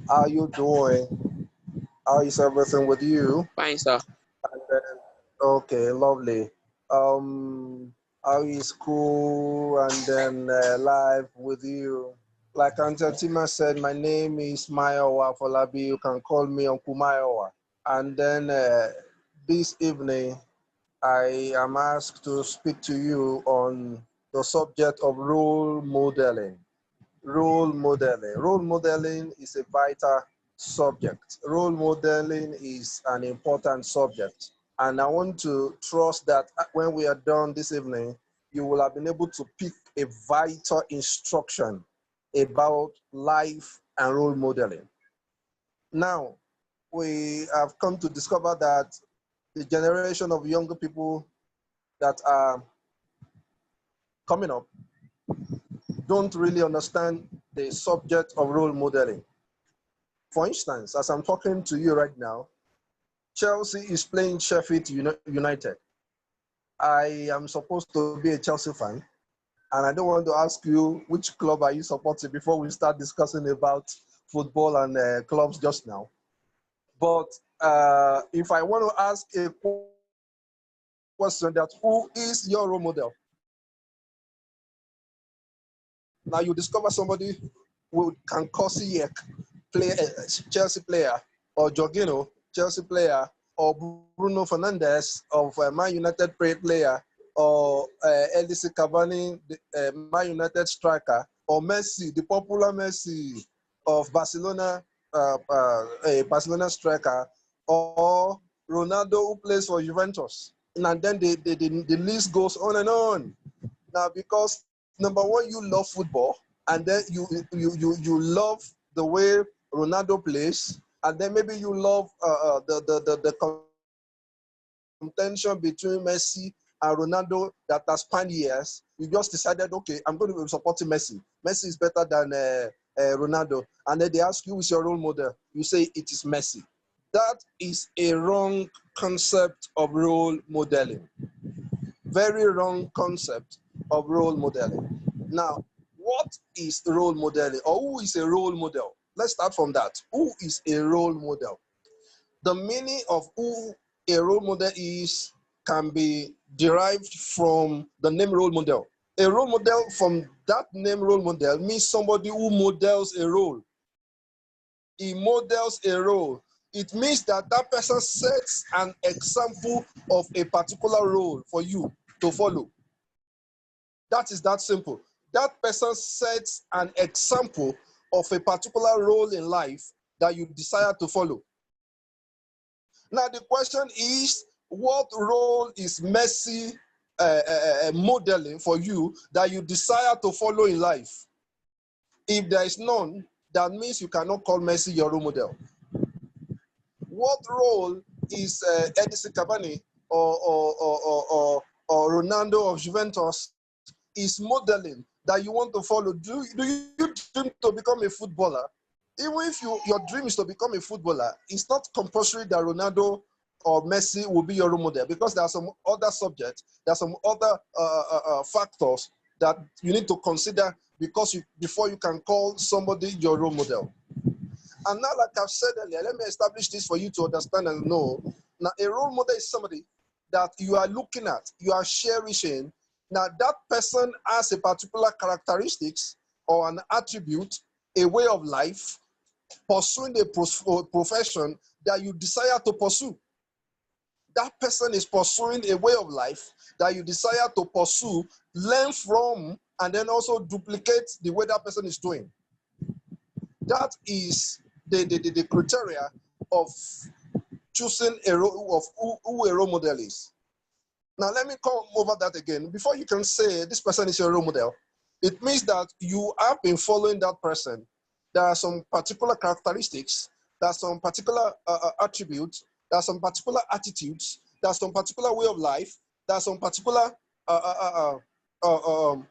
How you doing? How is everything with you? Fine, sir. And then, okay, lovely. Um, how is school and then life with you? Like Auntie Tima said, my name is Mayowa Folabi. You can call me Uncle Mayowa. And then this evening, I am asked to speak to you on the subject of role modeling. Role modeling. Role modeling is a vital subject. Role modeling is an important subject. And I want to trust that when we are done this evening, you will have been able to pick a vital instruction about life and role modeling. Now, we have come to discover that the generation of younger people that are coming up don't really understand the subject of role modeling. For instance, as I'm talking to you right now, Chelsea is playing Sheffield United. I am supposed to be a Chelsea fan, and I don't want to ask you which club are you supporting before we start discussing about football and clubs just now. But if I want to ask a question that who is your role model? Now you discover somebody who can Koscielny, play Chelsea player, or Jorginho, Chelsea player, or Bruno Fernandes of Man United player, or Edison Cavani, the Man United striker, or Messi, the popular Messi of Barcelona, a Barcelona striker, or Ronaldo who plays for Juventus. And then the list goes on and on. Now, because number one, you love football, and then you love the way Ronaldo plays, and then maybe you love the contention between Messi and Ronaldo that has spanned years. You just decided, okay, I'm going to be supporting Messi. Messi is better than Ronaldo, and then they ask you, who is your role model? You say it is Messi. That is a wrong concept of role modeling. Very wrong concept of role modeling. Now, what is role modeling, or who is a role model? Let's start from that. Who is a role model? The meaning of who a role model is can be derived from the name role model. A role model, from that name role model, means somebody who models a role. He models a role. It means that that person sets an example of a particular role for you to follow. That is that simple. That person sets an example of a particular role in life that you desire to follow. Now, the question is, what role is Messi modeling for you that you desire to follow in life? If there is none, that means you cannot call Messi your role model. What role is Edison Cavani or Ronaldo of Juventus is modeling that you want to follow? Do you dream to become a footballer? Even if your dream is to become a footballer, it's not compulsory that Ronaldo or Messi will be your role model, because there are some other subjects, there are some other factors that you need to consider before you can call somebody your role model. And now, like I've said earlier, let me establish this for you to understand and know. Now, a role model is somebody that you are looking at, you are cherishing. Now, that person has a particular characteristics or an attribute, a way of life, pursuing a profession that you desire to pursue. That person is pursuing a way of life that you desire to pursue, learn from, and then also duplicate the way that person is doing. That is the criteria of choosing a role, of who a role model is. Now, let me come over that again. Before you can say this person is your role model, it means that you have been following that person. There are some particular characteristics, there are some particular attributes, there are some particular attitudes, there are some particular way of life, there are some particular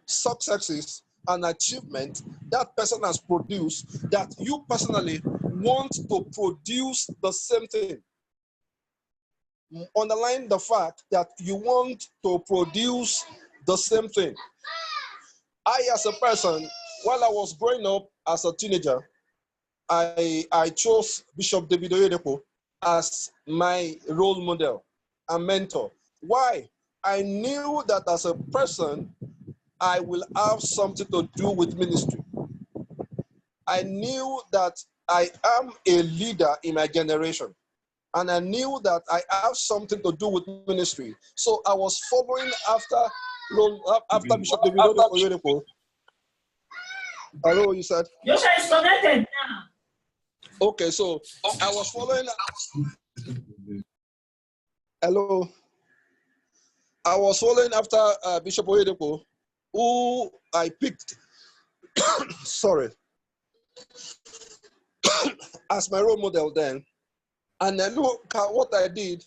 successes and achievement that person has produced that you personally want to produce the same thing. Underline the fact that you want to produce the same thing. I, as a person, while I was growing up as a teenager, I chose Bishop David Oyedepo as my role model and mentor. Why? I knew that as a person, I will have something to do with ministry. I knew that I am a leader in my generation. And I knew that I have something to do with ministry. So I was following after Bishop David Oyedepo. Hello, you said? Joshua is connected now. Okay, so I was following. Hello. I was following after Bishop Oyedepo, who I picked, sorry, as my role model then. And then look at what I did.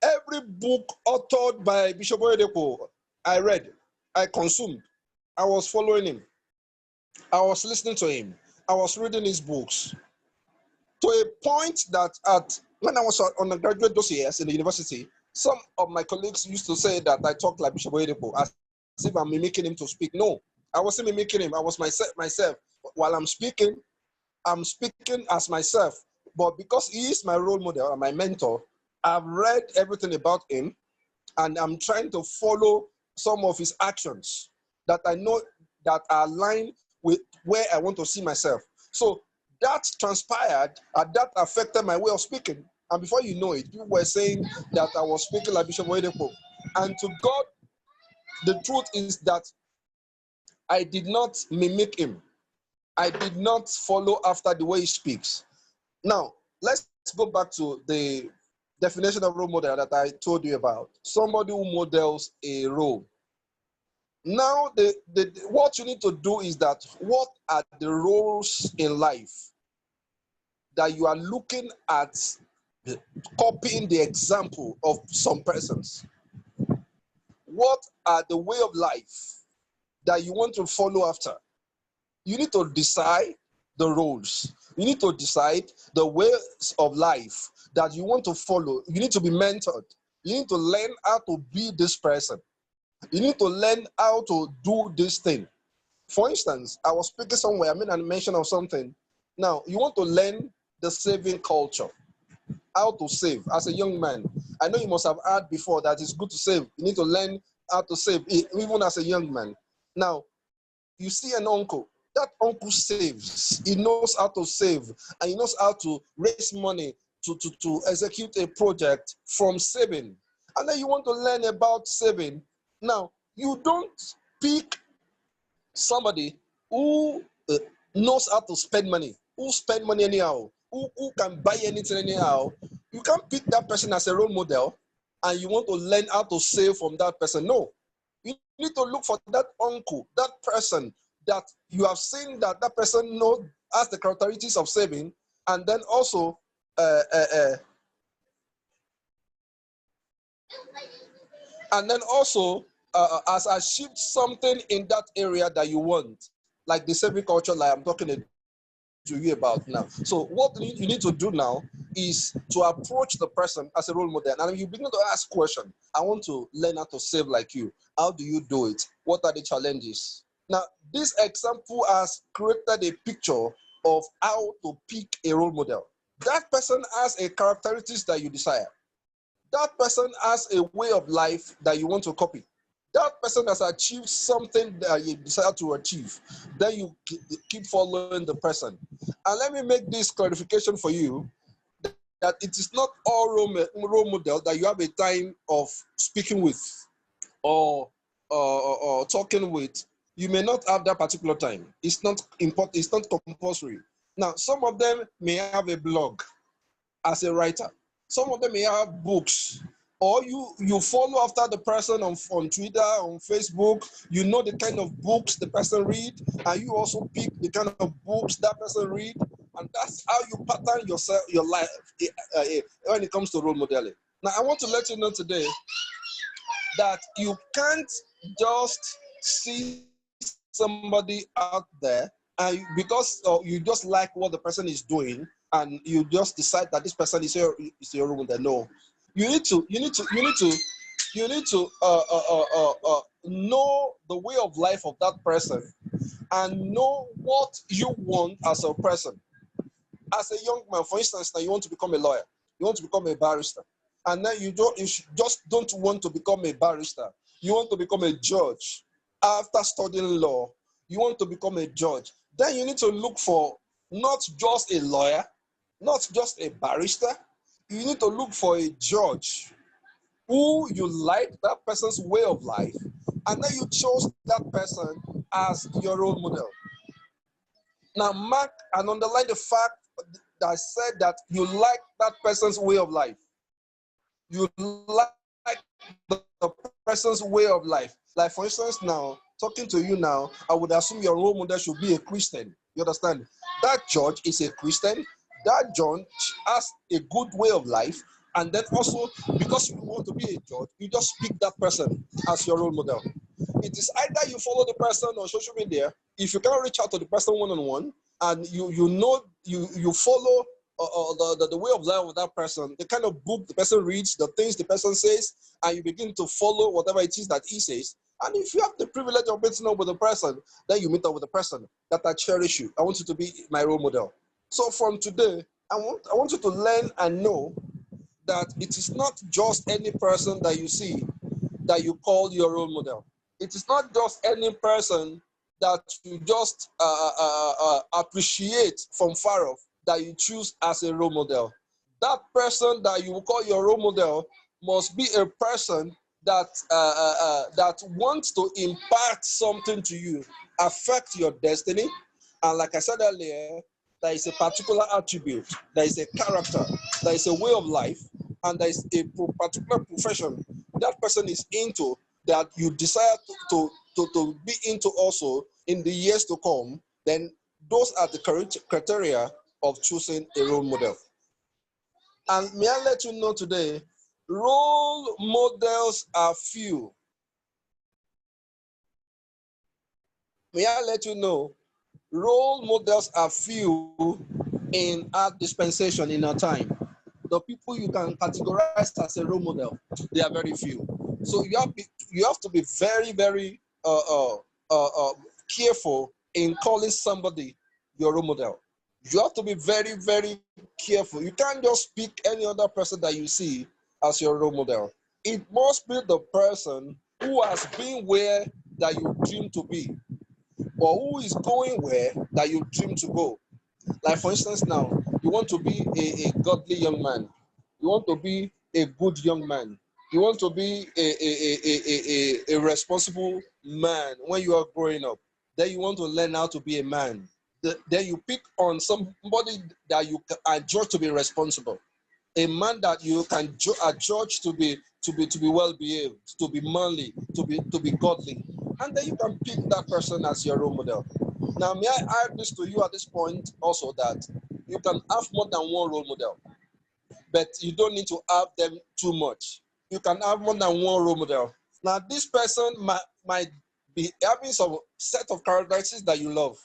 Every book authored by Bishop Oyedepo, I read, I consumed. I was following him. I was listening to him. I was reading his books. To a point that when I was on the graduate dossiers in the university, some of my colleagues used to say that I talk like Bishop Oyedepo, as if I'm mimicking him to speak. No, I wasn't mimicking him. I was myself. While I'm speaking as myself. But because he is my role model and my mentor, I've read everything about him, and I'm trying to follow some of his actions that I know that are aligned with where I want to see myself. So that transpired, and that affected my way of speaking. And before you know it, people were saying that I was speaking like Bishop Oyedepo. And to God, the truth is that I did not mimic him. I did not follow after the way he speaks. Now, let's go back to the definition of role model that I told you about. Somebody who models a role. Now, what you need to do is that what are the roles in life that you are looking at copying the example of some persons? What are the way of life that you want to follow after? You need to decide the roles. You need to decide the ways of life that you want to follow. You need to be mentored. You need to learn how to be this person. You need to learn how to do this thing. For instance, I was speaking somewhere, I made a mention of something. Now, you want to learn the saving culture, how to save as a young man. I know you must have heard before that it's good to save. You need to learn how to save, even as a young man. Now, you see an uncle. That uncle saves. He knows how to save, and he knows how to raise money to execute a project from saving. And then you want to learn about saving. Now, you don't pick somebody who knows how to spend money, who spend money anyhow, who can buy anything anyhow. You can't pick that person as a role model, and you want to learn how to save from that person. No. You need to look for that uncle, that person that you have seen that person has the characteristics of saving, and then also has achieved something in that area that you want, like the saving culture, like I'm talking to you about now. So what you need to do now is to approach the person as a role model, and you begin to ask questions. I want to learn how to save like you. How do you do it? What are the challenges? Now, this example has created a picture of how to pick a role model. That person has a characteristics that you desire. That person has a way of life that you want to copy. That person has achieved something that you desire to achieve. Then you keep following the person. And let me make this clarification for you, that it is not all role model that you have a time of speaking with or talking with. You may not have that particular time. It's not important. It's not compulsory. Now, some of them may have a blog as a writer. Some of them may have books, or you follow after the person on Twitter, on Facebook. You know the kind of books the person read, and you also pick the kind of books that person read, and that's how you pattern your life when it comes to role modeling. Now, I want to let you know today that you can't just see somebody out there and because you just like what the person is doing and you just decide that this person is your role model. No, you need to know the way of life of that person and know what you want as a person. As a young man, for instance, now you want to become a lawyer, you want to become a barrister, and then you just don't want to become a barrister. You want to become a judge. After studying law, you want to become a judge. Then you need to look for not just a lawyer, not just a barrister. You need to look for a judge who you like, that person's way of life, and then you chose that person as your role model. Now, mark and underline the fact that I said that you like that person's way of life. You like the person's way of life. Like, for instance, now, talking to you now, I would assume your role model should be a Christian. You understand? That judge is a Christian. That judge has a good way of life. And then also, because you want to be a judge, you just pick that person as your role model. It is either you follow the person on social media, if you can't reach out to the person one-on-one, and you follow the way of life of that person, the kind of book the person reads, the things the person says, and you begin to follow whatever it is that he says. And if you have the privilege of meeting up with the person, then you meet up with the person that I cherish you. I want you to be my role model. So from today, I want you to learn and know that it is not just any person that you see that you call your role model. It is not just any person that you just appreciate from far off that you choose as a role model. That person that you call your role model must be a person that that wants to impart something to you, affect your destiny. And like I said earlier, there is a particular attribute, there is a character, there is a way of life, and there is a particular profession that person is into that you desire to be into also in the years to come. Then those are the criteria of choosing a role model. And may I let you know today, role models are few. May I let you know, role models are few in our dispensation, in our time. The people you can categorize as a role model, they are very few. So you have to be very, very careful in calling somebody your role model. You have to be very, very careful. You can't just pick any other person that you see as your role model. It must be the person who has been where that you dream to be, or who is going where that you dream to go. Like, for instance, now, you want to be a godly young man. You want to be a good young man. You want to be a responsible man when you are growing up. Then you want to learn how to be a man. Then you pick on somebody that you are judged to be responsible. A man that you can judge to be well behaved, to be manly, to be godly, and then you can pick that person as your role model. Now, may I add this to you at this point also, that you can have more than one role model, but you don't need to have them too much. You can have more than one role model. Now, this person might be having some set of characteristics that you love.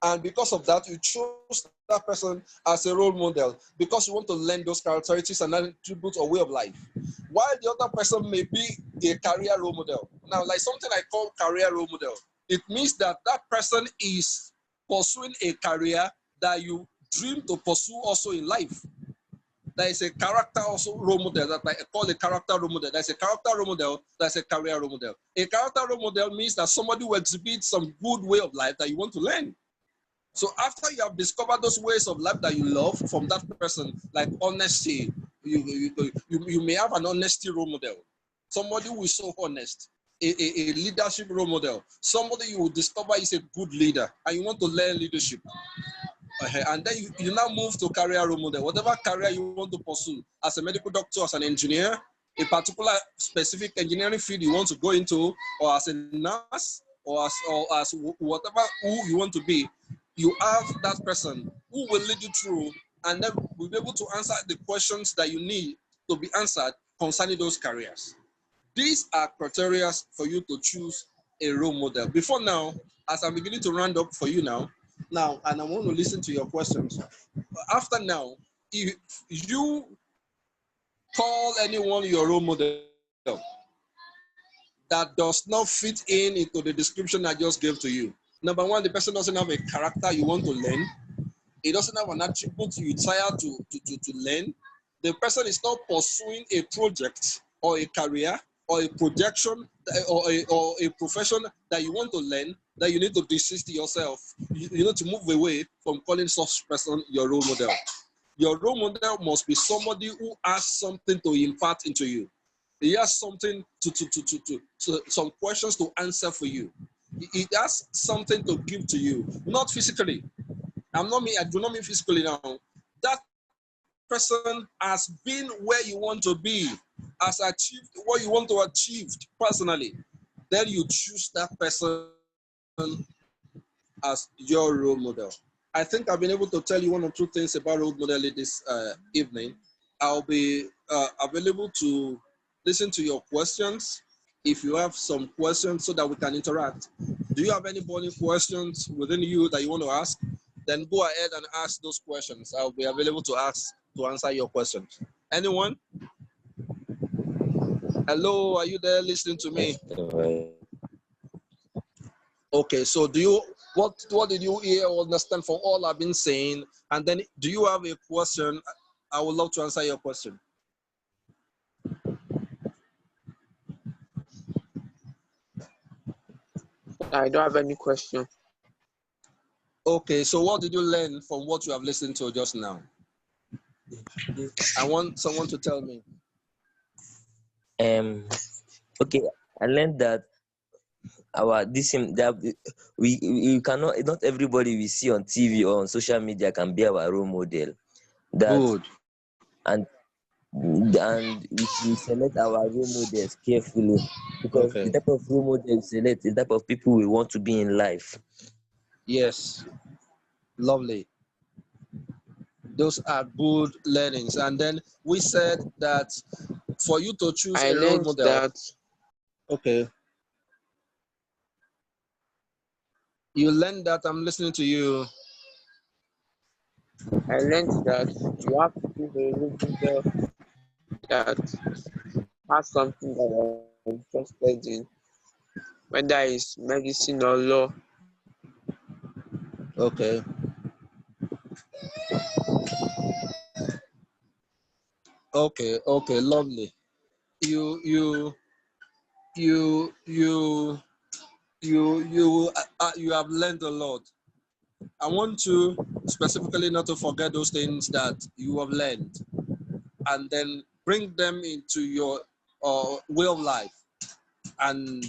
And because of that, you choose that person as a role model because you want to learn those characteristics and attributes or way of life. While the other person may be a career role model. Now, like something I call career role model, it means that that person is pursuing a career that you dream to pursue also in life. There is a character also role model that I call a character role model. There's a character role model, that's a career role model. A character role model means that somebody who exhibits some good way of life that you want to learn. So after you have discovered those ways of life that you love from that person, like honesty, you may have an honesty role model. Somebody who is so honest, a leadership role model. Somebody you will discover is a good leader and you want to learn leadership. And then you now move to career role model. Whatever career you want to pursue, as a medical doctor, as an engineer, a particular specific engineering field you want to go into, or as a nurse, or as whatever who you want to be, you have that person who will lead you through and then will be able to answer the questions that you need to be answered concerning those careers. These are criteria for you to choose a role model. Before now, as I'm beginning to round up for you now, and I want to listen to your questions. After now, if you call anyone your role model that does not fit in into the description I just gave to you, Number one, the person doesn't have a character you want to learn. He doesn't have an attribute you desire to learn. The person is not pursuing a project or a career or a projection or a profession that you want to learn, that you need to desist yourself. You need to move away from calling such person your role model. Your role model must be somebody who has something to impart into you. He has something some questions to answer for you. He has something to give to you, not physically. I do not mean physically now. That person has been where you want to be, has achieved what you want to achieve personally. Then you choose that person as your role model. I think I've been able to tell you one or two things about role modeling this evening. I'll be available to listen to your questions if you have some questions so that we can interact. Do you have any burning questions within you that you want to ask? Then go ahead and ask those questions. I'll be available to answer your questions. Anyone? Hello, are you there listening to me? Okay, so what did you hear or understand from all I've been saying? And then do you have a question? I would love to answer your question. I don't have any question. Okay, so what did you learn from what you have listened to just now? I want someone to tell me. Okay, I learned that we cannot, not everybody we see on TV or on social media can be our role model. Good. And we should select our role models carefully, because the type of role model we select is the type of people we want to be in life. Yes, lovely. Those are good learnings. And then we said that for you to choose a role model. That. Okay. You learned that. I'm listening to you. I learned that you have to choose a role model that has something that you're interested in, whether it's medicine or law. Okay. Okay, lovely. You have learned a lot. I want you specifically not to forget those things that you have learned, and then bring them into your way of life, and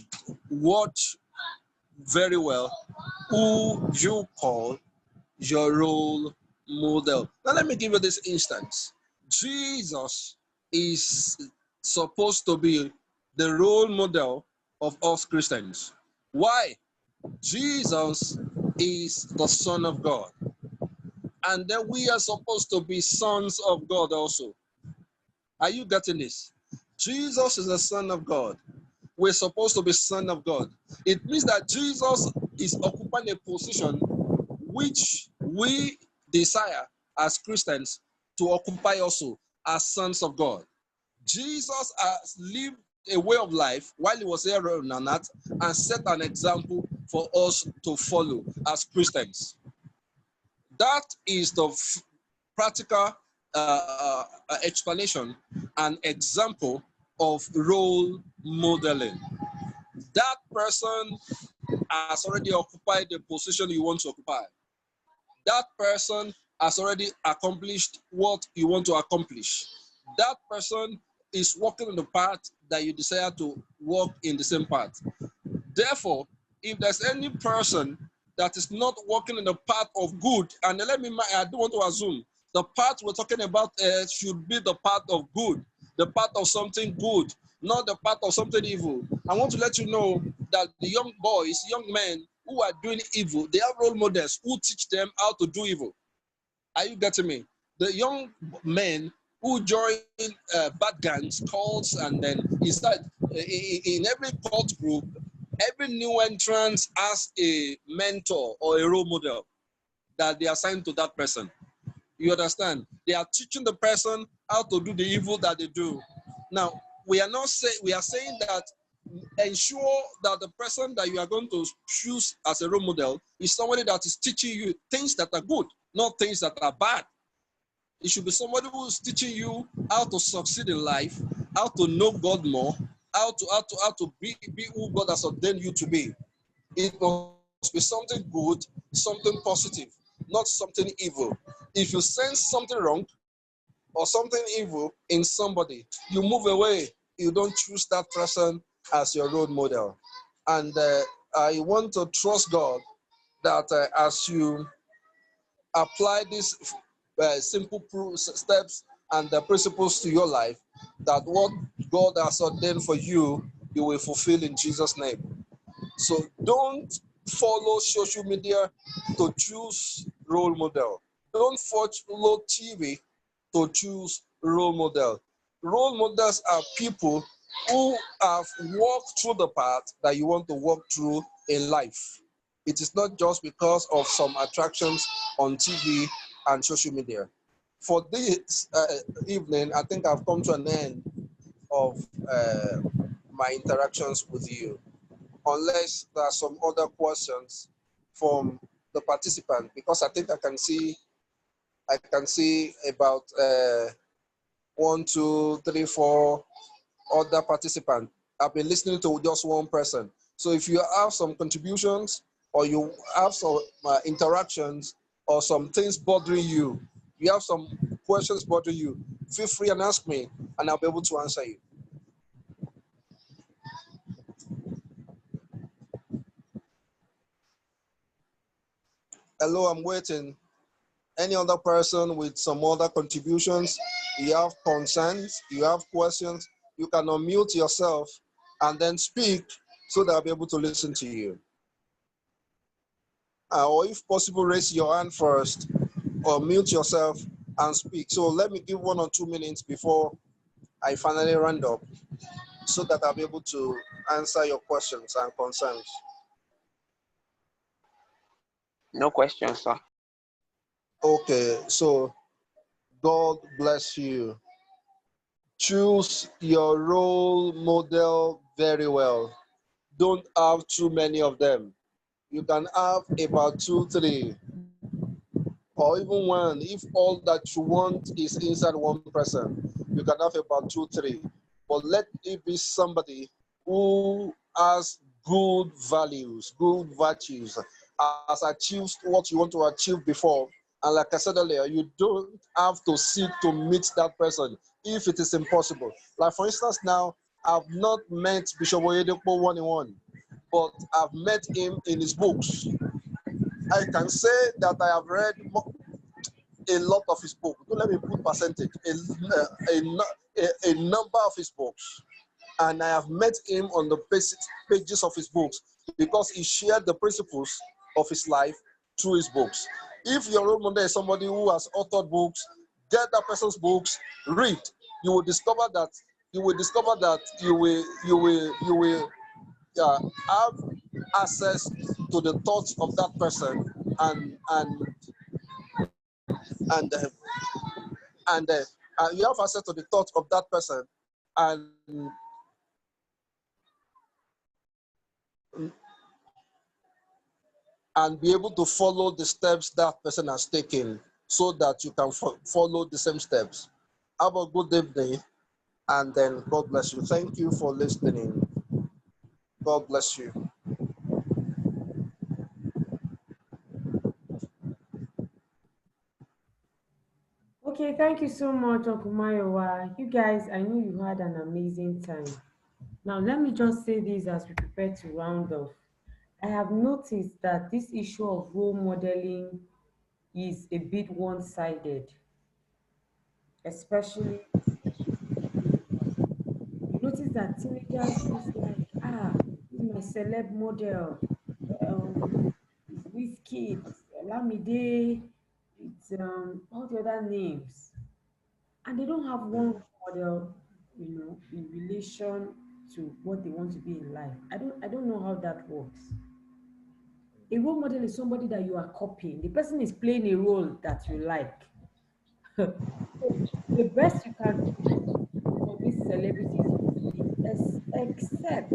watch very well who you call your role model. Now let me give you this instance. Jesus is supposed to be the role model of us Christians. Why? Jesus is the Son of God. And then we are supposed to be sons of God also. Are you getting this? Jesus is the Son of God. We're supposed to be Son of God. It means that Jesus is occupying a position which we desire as Christians to occupy also as sons of God. Jesus has lived a way of life while he was here on earth and set an example for us to follow as Christians. That is the practical explanation and example of role modeling. That person has already occupied the position you want to occupy. That person has already accomplished what you want to accomplish. That person is walking in the path that you desire to walk in the same path. Therefore, if there's any person that is not walking in the path of good, and I don't want to assume the path we're talking about should be the path of good, the path of something good, not the path of something evil. I want to let you know that the young boys, young men who are doing evil, they have role models who teach them how to do evil. Are you getting me? The young men who join bad gangs, cults, and then inside in every cult group, every new entrant has a mentor or a role model that they assign to that person. You understand? They are teaching the person how to do the evil that they do. Now, we are saying that ensure that the person that you are going to choose as a role model is somebody that is teaching you things that are good, not things that are bad. It should be somebody who is teaching you how to succeed in life, how to know God more, how to be who God has ordained you to be. It must be something good, something positive, not something evil. If you sense something wrong or something evil in somebody, you move away. You don't choose that person as your role model. And I want to trust God that as you apply these simple steps and the principles to your life, that what God has ordained for you, you will fulfill in Jesus' name. So don't follow social media to choose role model. Don't follow TV to choose role model. Role models are people who have walked through the path that you want to walk through in life. It is not just because of some attractions on TV and social media. For this evening, I think I've come to an end of my interactions with you, unless there are some other questions from the participant, because I think I can see about 1, 2, 3, 4 other participants. I've been listening to just one person. So if you have some contributions or you have some interactions or some things bothering you, you have some questions bothering you, feel free and ask me and I'll be able to answer you. Hello, I'm waiting. Any other person with some other contributions, you have concerns, you have questions, you can unmute yourself and then speak so that I'll be able to listen to you. Or if possible, raise your hand first or mute yourself and speak. So let me give 1 or 2 minutes before I finally round up so that I'll be able to answer your questions and concerns. No questions, sir. Okay, so God bless you. Choose your role model very well. Don't have too many of them. You can have about 2, 3, or even one. If all that you want is inside one person, you can have about 2, 3. But let it be somebody who has good values, good virtues, has achieved what you want to achieve before. And like I said earlier, you don't have to seek to meet that person if it is impossible. Like for instance, now I've not met Bishop Oyedepo one-on-one, but I've met him in his books. I can say that I have read a lot of his books. Don't let me put percentage, a number of his books. And I have met him on the pages of his books because he shared the principles of his life through his books. If your role model is somebody who has authored books, get that person's books, read. You will discover that you will have access to the thoughts of that person and you have access to the thoughts of that person and be able to follow the steps that person has taken so that you can follow the same steps. Have a good evening and then God bless you. Thank you for listening. God bless you. Okay, thank you so much, Uncle Mayowa. You guys, I know you had an amazing time. Now, let me just say this as we prepare to round off. I have noticed that this issue of role modeling is a bit one-sided, especially teenagers. You notice that teenagers just like, this is my celeb model. It's Wizkid, Olamide, it's all the other names. And they don't have one role model, in relation to what they want to be in life. I don't know how that works. A role model is somebody that you are copying. The person is playing a role that you like. So the best you can do for these celebrities except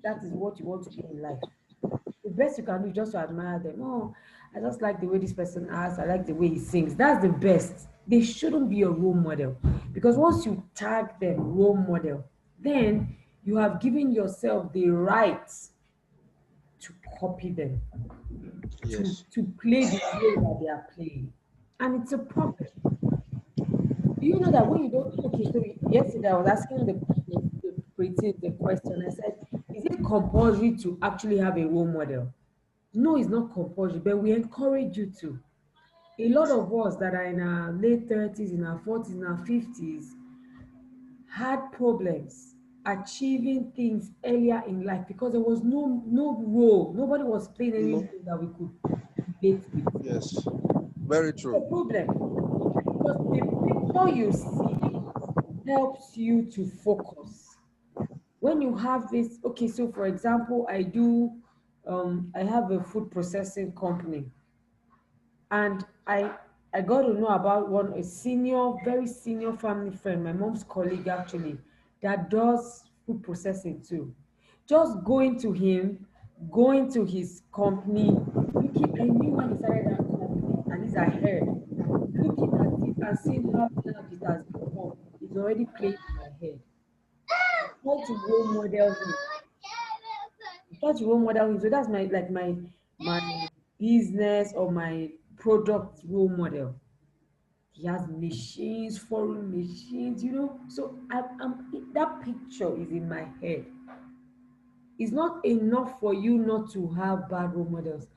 that is what you want to be in life. The best you can do is just to admire them. Oh, I just like the way this person acts. I like the way he sings. That's the best. They shouldn't be a role model, because once you tag them role model, then you have given yourself the right to copy them, Yes. to play the role that they are playing, and it's a problem. Do you know that when you don't, okay, so yesterday I was asking the preteen the question. I said, is it compulsory to actually have a role model? No, it's not compulsory, but we encourage you to. A lot of us that are in our late 30s, in our 40s, in our 50s had problems achieving things earlier in life because there was no role. Nobody was playing any No. role that we could relate with. Yes. Very It's a true. problem because the picture you see helps you to focus. When you have this, okay, so for example, I have a food processing company, and I got to know about a senior, very senior family friend, my mom's colleague actually, that does food processing too. Just going to him, going to his company, looking, I knew when he started that company, at least I heard, looking at it and seeing how large it has become, it's already playing in my head. How to role model him. Try to role model him. So that's my like my business or my product role model. He has machines, foreign machines, So that picture is in my head. It's not enough for you not to have bad role models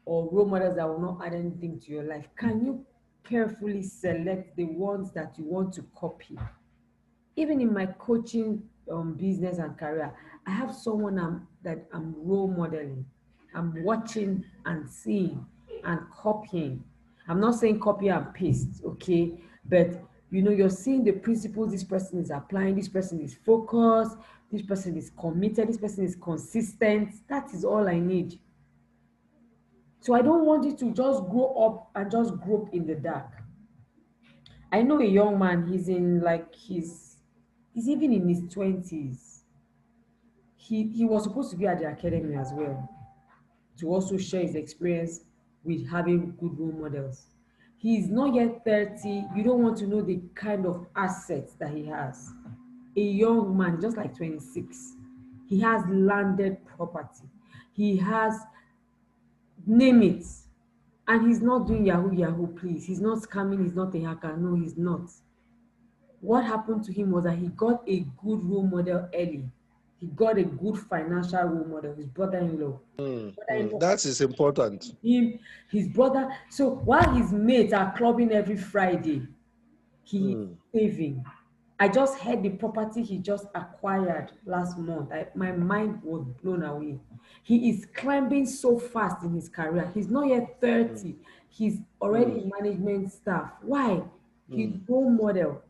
or role models that will not add anything to your life. Can you carefully select the ones that you want to copy? Even in my coaching business and career, I have someone that I'm role modeling. I'm watching and seeing and copying. I'm not saying copy and paste, okay? But you're seeing the principles this person is applying, this person is focused, this person is committed, this person is consistent. That is all I need. So I don't want you to just grow up and just grope in the dark. I know a young man, he's even in his 20s. He was supposed to be at the academy as well to also share his experience with having good role models. He's not yet 30. You don't want to know the kind of assets that he has. A young man, just like 26. He has landed property. He has, name it. And he's not doing Yahoo Yahoo, please. He's not scamming, he's not a hacker. No, he's not. What happened to him was that he got a good role model early. He got a good financial role model, his brother-in-law. Brother-in-law That is important. him, his brother. So while his mates are clubbing every Friday, he is saving. I just heard the property he just acquired last month. My mind was blown away. He is climbing so fast in his career. He's not yet 30. He's already in management staff. Why? His role model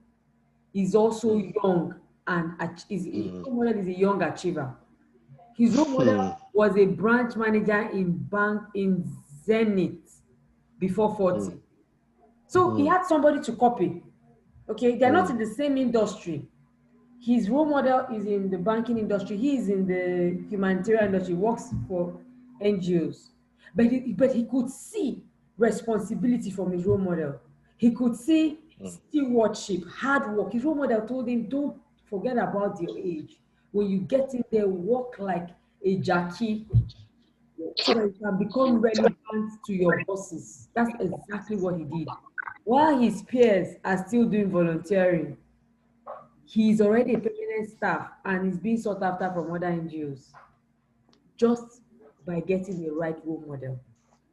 is also young and his role model is a young achiever. His role model was a branch manager in bank in Zenith before 40. So he had somebody to copy. Okay, they're not in the same industry. His role model is in the banking industry. He is in the humanitarian industry, works for NGOs. But he could see responsibility from his role model. He could see stewardship, hard work. His role model told him, don't forget about your age. When you get in there, work like a Jackie so that you can become relevant to your bosses. That's exactly what he did. While his peers are still doing volunteering, he's already a permanent staff and is being sought after from other NGOs just by getting the right role model.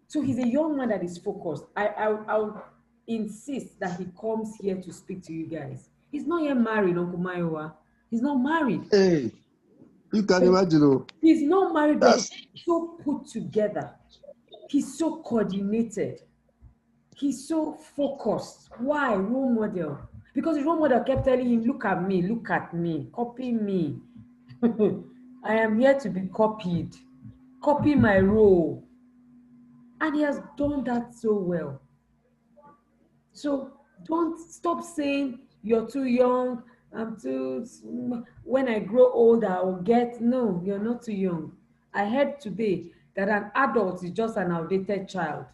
So he's a young man that is focused. I'll insist that he comes here to speak to you guys. He's not yet married, Uncle Mayowa. He's not married. Hey, you can imagine. He's not married, but That's he's so put together. He's so coordinated. He's so focused. Why? Role model. Because his role model kept telling him, look at me, copy me. I am here to be copied. Copy my role. And he has done that so well. So don't stop saying you're too young. I'm too, when I grow older, I'll get, no, you're not too young. I heard today that an adult is just an outdated child.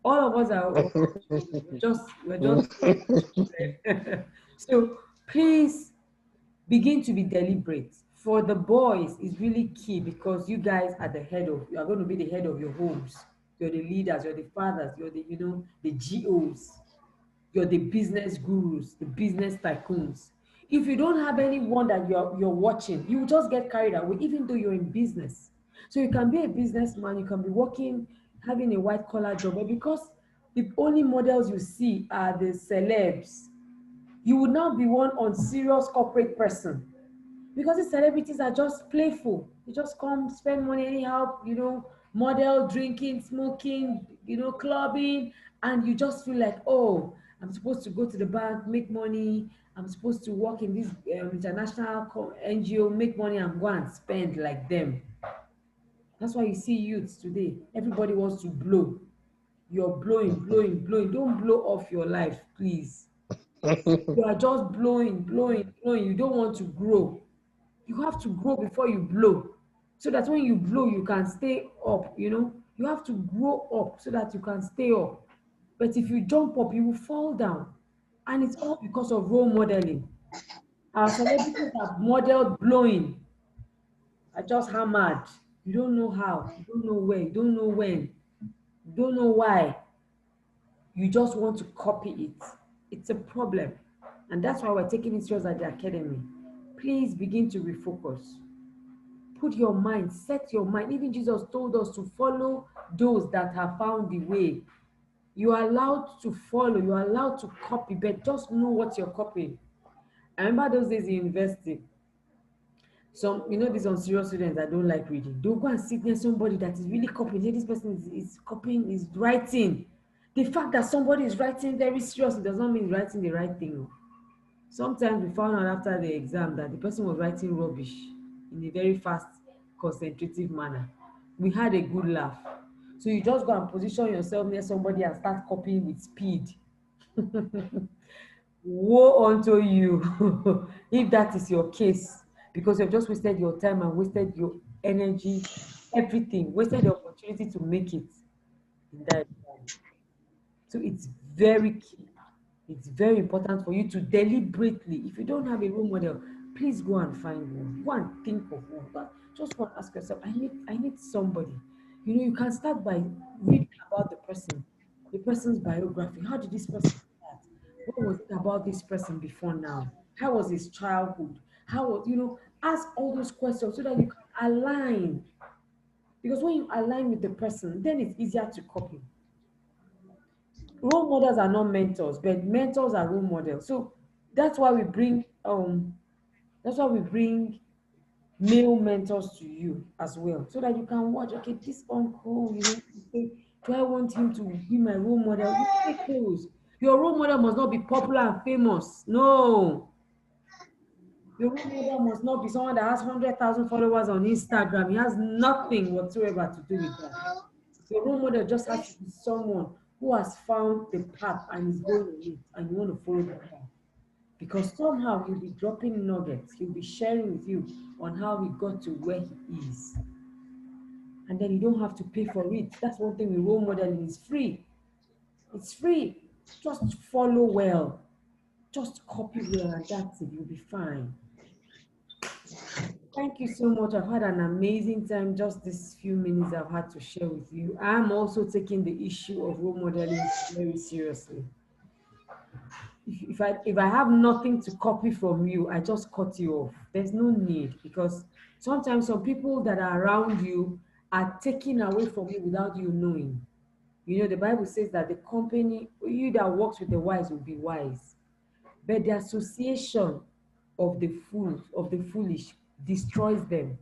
All of us are we're just so please begin to be deliberate. For the boys, it's really key because you guys are you are going to be the head of your homes. You're the leaders, you're the fathers, you're the, the GOs. You're the business gurus, the business tycoons. If you don't have anyone that you're watching, you will just get carried away, even though you're in business. So you can be a businessman, you can be working, having a white collar job, but because the only models you see are the celebs, you would now be one on serious corporate person because the celebrities are just playful. They just come spend money anyhow, model, drinking, smoking, clubbing, and you just feel like, oh, I'm supposed to go to the bank, make money. I'm supposed to work in this international NGO, make money, and go and spend like them. That's why you see youths today. Everybody wants to blow. You're blowing, blowing, blowing. Don't blow off your life, please. You are just blowing, blowing, blowing. You don't want to grow. You have to grow before you blow, so that when you blow you can stay up. You have to grow up so that you can stay up. But if you jump up, you will fall down, and it's all because of role modeling. Our celebrities have modeled blowing. I just hammered. You don't know how, you don't know where, you don't know when, you don't know why. You just want to copy it. It's a problem, and that's why we're taking it serious at the academy. Please begin to refocus. Put your mind, set your mind. Even Jesus told us to follow those that have found the way. You are allowed to follow, you are allowed to copy, but just know what you're copying. I remember those days in university. Some, these unserious students that don't like reading, they'll go and sit near somebody that is really copying. Hey, this person is copying, is writing. The fact that somebody is writing very seriously does not mean writing the right thing. Sometimes we found out after the exam that the person was writing rubbish in a very fast, concentrative manner. We had a good laugh. So you just go and position yourself near somebody and start copying with speed. Woe unto you if that is your case, because you've just wasted your time and wasted your energy, everything, wasted the opportunity to make it in that time. So it's very key. It's very important for you to deliberately, if you don't have a role model, please go and find one. Go and think of one. But just go and ask yourself, I need somebody. You can start by reading about the person's biography. How did this person start? What was it about this person before now? How was his childhood? How was, ask all those questions so that you can align. Because when you align with the person, then it's easier to copy. Role models are not mentors, but mentors are role models. So that's why we bring male mentors to you as well, so that you can watch. Okay, this uncle, say, do I want him to be my role model? You stay close. Your role model must not be popular and famous. No, your role model must not be someone that has 100,000 followers on Instagram. He has nothing whatsoever to do with that. Your role model just has to be someone who has found the path and is going on it, and you want to follow that path. Because somehow he'll be dropping nuggets, he'll be sharing with you on how he got to where he is. And then you don't have to pay for it. That's one thing with role modeling, is free. It's free. Just follow well. Just copy well, and that's it. You'll be fine. Thank you so much. I've had an amazing time. Just these few minutes I've had to share with you. I'm also taking the issue of role modeling very seriously. If I have nothing to copy from you, I just cut you off. There's no need, because sometimes some people that are around you are taken away from you without you knowing. The Bible says that the company, you that works with the wise will be wise, but the association of the fools, of the foolish, destroys them.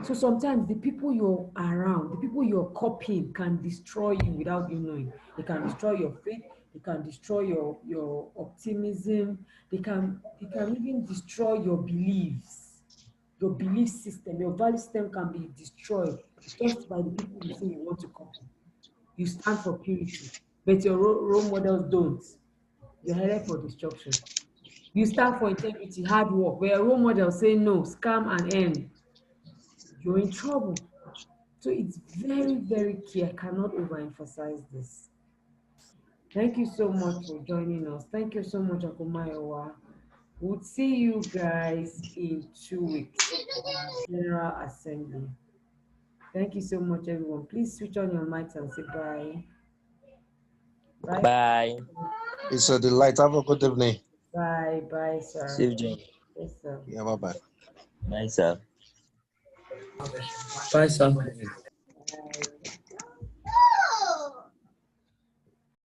So sometimes the people you're around, the people you're copying, can destroy you without you knowing. They can destroy your faith, they can destroy your optimism, they can even destroy your beliefs, your belief system, your value system can be destroyed just by the people you say you want to copy. You stand for purity, but your role models don't. You're headed for destruction. You stand for integrity, hard work, where a role model say no, scam and earn, you're in trouble. So it's very, very key. I cannot overemphasize this. Thank you so much for joining us. Thank you so much, Uncle Mayowa. We'll see you guys in 2 weeks for our General Assembly. Thank you so much, everyone. Please switch on your mics and say bye. Bye. Bye. It's a delight. Have a good evening. Bye. Bye, sir. Safe journey. Yes, sir. Yeah, bye-bye. Bye, sir. Bye, sir.